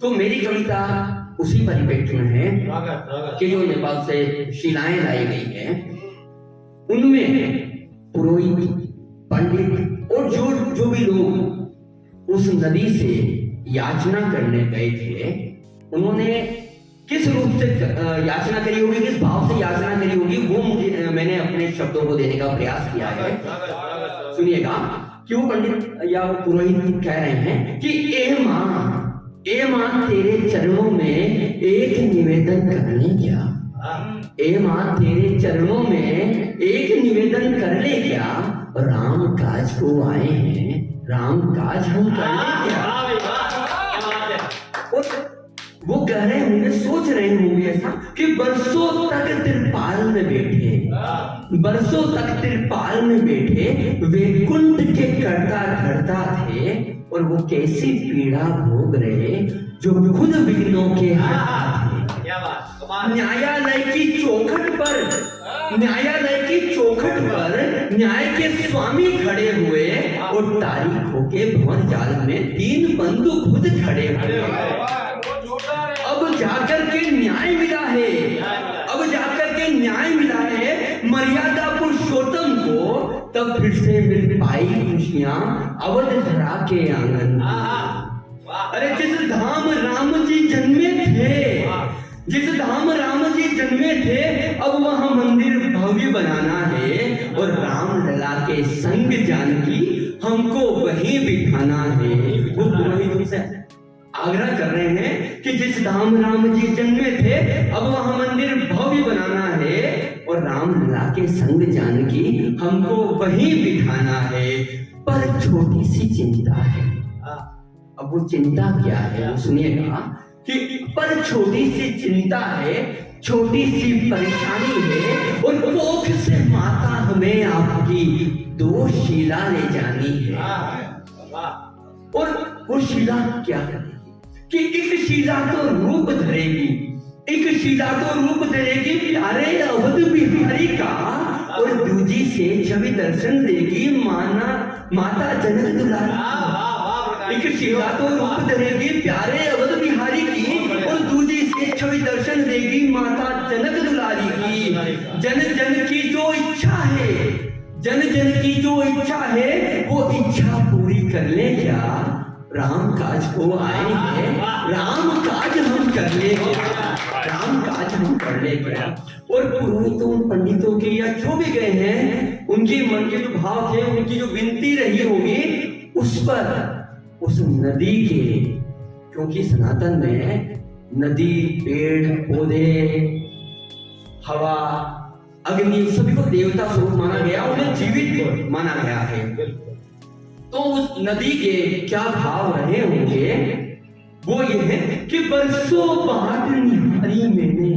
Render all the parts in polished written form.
तो मेरी कविता उसी परिप्रेक्ष्य में है कि जो नेपाल से शिलाएं लाई गई है, उनमें पुरोहित, पंडित और जो भी लोग उस नदी से याचना करने गए थे, उन्होंने किस रूप से याचना करी होगी, किस भाव से याचना करी होगी, वो मैंने अपने शब्दों को देने का प्रयास किया है। सुनिएगा कि वो पंडित या वो पुरोहित कह रहे हैं कि ए मां तेरे चरणों में एक निवेदन कर ले क्या, ए मां तेरे चरणों में एक निवेदन कर ले क्या, राम काज को आए हैं, राम काज हम कर ले क्या। और वो कह रहे होंगे, सोच रहे होंगे ऐसा कि बरसों तक तिरपाल में बैठे, बरसों तक तिरपाल में बैठे वैकुंठ के करता धरता थे, और वो कैसी पीड़ा भोग रहे जो खुद विघ्नों के हरता थे। न्यायालय की चौखट पर, न्यायालय की चौखट पर न्याय के स्वामी खड़े हुए, और तारीखों के भंवर जाल में तीन बंधु खुद खड़े हुए। अब जाकर के न्याय मिला है, अब जाकर के न्याय मिला है मर्यादा पुरुषोत्तम को, तब फिर से मिल पाई खुशियां अवध धरा के आंगन। अरे जिस धाम राम जी जन्मे थे, जिस धाम राम जी जन्मे थे, अब वहां मंदिर भव्य बनाना है, और राम लला के संग जानकी हमको वहीं बिठाना है। वो पुरोहित उनसे आग्रह कर रहे हैं कि जिस धाम राम जी जन्मे थे, अब वहां मंदिर भव्य बनाना है, और राम लला के संग जानकी हमको वहीं बिठाना है, पर छोटी सी चिंता है। अब वो चिंता क्या है, वो सुनिएगा कि पर छोटी सी चिंता है, छोटी सी परेशानी है, और कोख से माता हमें आपकी दो शिला ले जानी है। और वो शिला क्या करेगी कि एक शिला तो रूप धरेगी, एक शिला तो रूप धरेगी प्यारे अवध बिहारी का, और दूजी से छवि दर्शन देगी माता जनक दुलारी। एक शिला तो रूप धरेगी प्यारे अवध बिहारी की, और दूजी से छवि दर्शन देगी माता जनक दुलारी की। जन जन की जो इच्छा है, जन जन की जो इच्छा है, वो इच्छा पूरी कर ले क्या, राम काज को आए हैं, राम काज हम कर ले क्या, राम काज हम कर ले क्या। और पुरोहितों, पंडितों के या जो भी गए हैं, उनके मन के जो भाव थे, उनकी जो विनती रही होगी, उस पर, उस नदी के, क्योंकि सनातन में नदी, पेड़ पौधे, हवा, अग्नि सभी को देवता स्वरूप माना गया, उन्हें जीवित माना गया है। तो उस नदी के क्या भाव रहे होंगे, वो ये है कि बरसों बाट निहारी मैंने,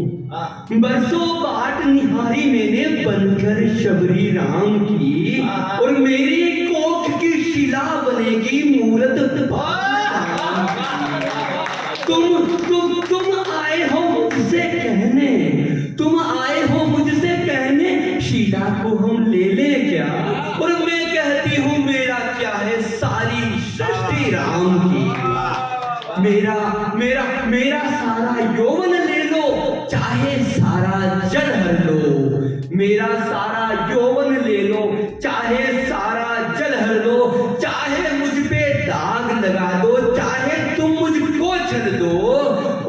बरसों बाट निहारी मैंने बनकर शबरी राम की, और मेरी कोख की शिला बनेगी मूरत तुम आए हो मुझसे कहने, तुम आए हो मुझसे कहने, शिला को हम ले ले क्या, और मैं कहती हूँ मेरा क्या है, सारी सृष्टि राम की। मेरा मेरा मेरा सारा यौवन ले लो, चाहे सारा जल हर लो, मेरा सारा यौवन ले लो, चाहे सारा जल हर लो, चाहे मुझ पे दाग लगा दो, चाहे तुम मुझको छल दो,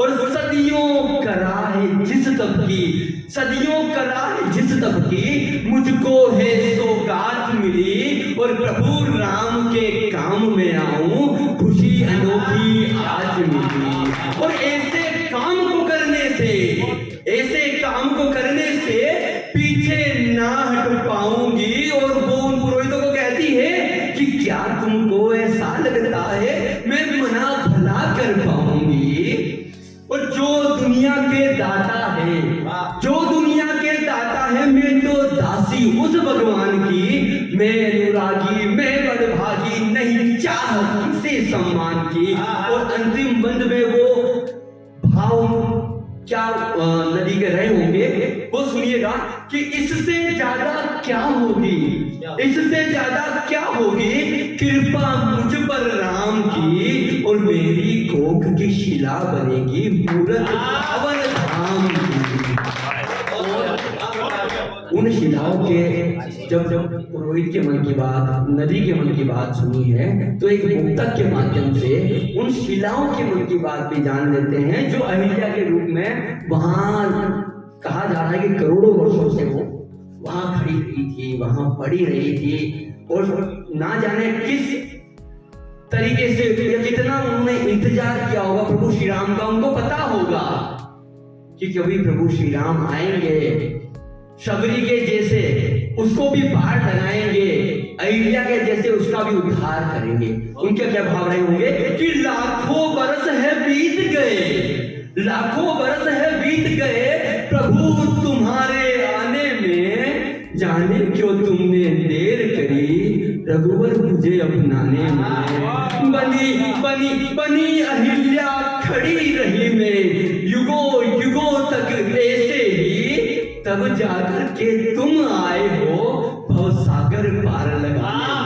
और सदियों कराए जिस तब की, सदियों कराए जिस तब की, मुझको है सौगात मिली, और प्रभु राम के काम में आऊं, खुशी अनोखी आज मिली। और ऐसे काम को करने से, ऐसे काम को करने से पीछे ना हट पाऊंगी। और वो उन पुरोहितों को कहती है कि क्या तुमको ऐसा लगता है मैं मना भला कर पाऊंगी। और जो दुनिया के दाता है, जो दुनिया के दाता है, मैं तो दासी उस भगवान की, मैं अनुरागी, मैं बड़भागी, नहीं चाह किसी सम्मान की। और अंतिम बंद में वो भाव क्या नदी के रहे होंगे, वो सुनिएगा कि इससे ज्यादा क्या होगी, इससे ज्यादा क्या होगी कृपा मुझ पर राम की, और मेरी कोख की शिला बनेगी मूरत पावन धाम की। उन शिलाओं के जब पुरोहित के मन की बात, नदी के मन की बात सुनी है, तो एक मुक्तक के माध्यम से उन शिलाओं के मन की बात भी जान लेते हैं, जो अहिल्या के रूप में वहां कहा जा रहा है कि करोड़ों वर्षों से वो वहां खड़ी हुई थी, वहां पड़ी रही थी, और ना जाने किस तरीके से कितना उन्होंने इंतजार किया होगा प्रभु श्री राम का। उनको पता होगा कि कभी प्रभु श्री राम आएंगे, शबरी के जैसे उसको भी पार लगाएंगे, अहिल्या के जैसे उसका भी उद्धार करेंगे। उनके क्या भाव रहे होंगे कि लाखों बरस है बीत गए, लाखों बरस है बीत गए, प्रभु तुम्हारे आने में, जाने क्यों तुमने देर करी, रघुवर मुझे अपनाने में। बनी बनी बनी अहिल्या खड़ी रही में, युगों युगों तक ऐसे ही, तब जाकर के तुम आए हो भव सागर पार लगाने।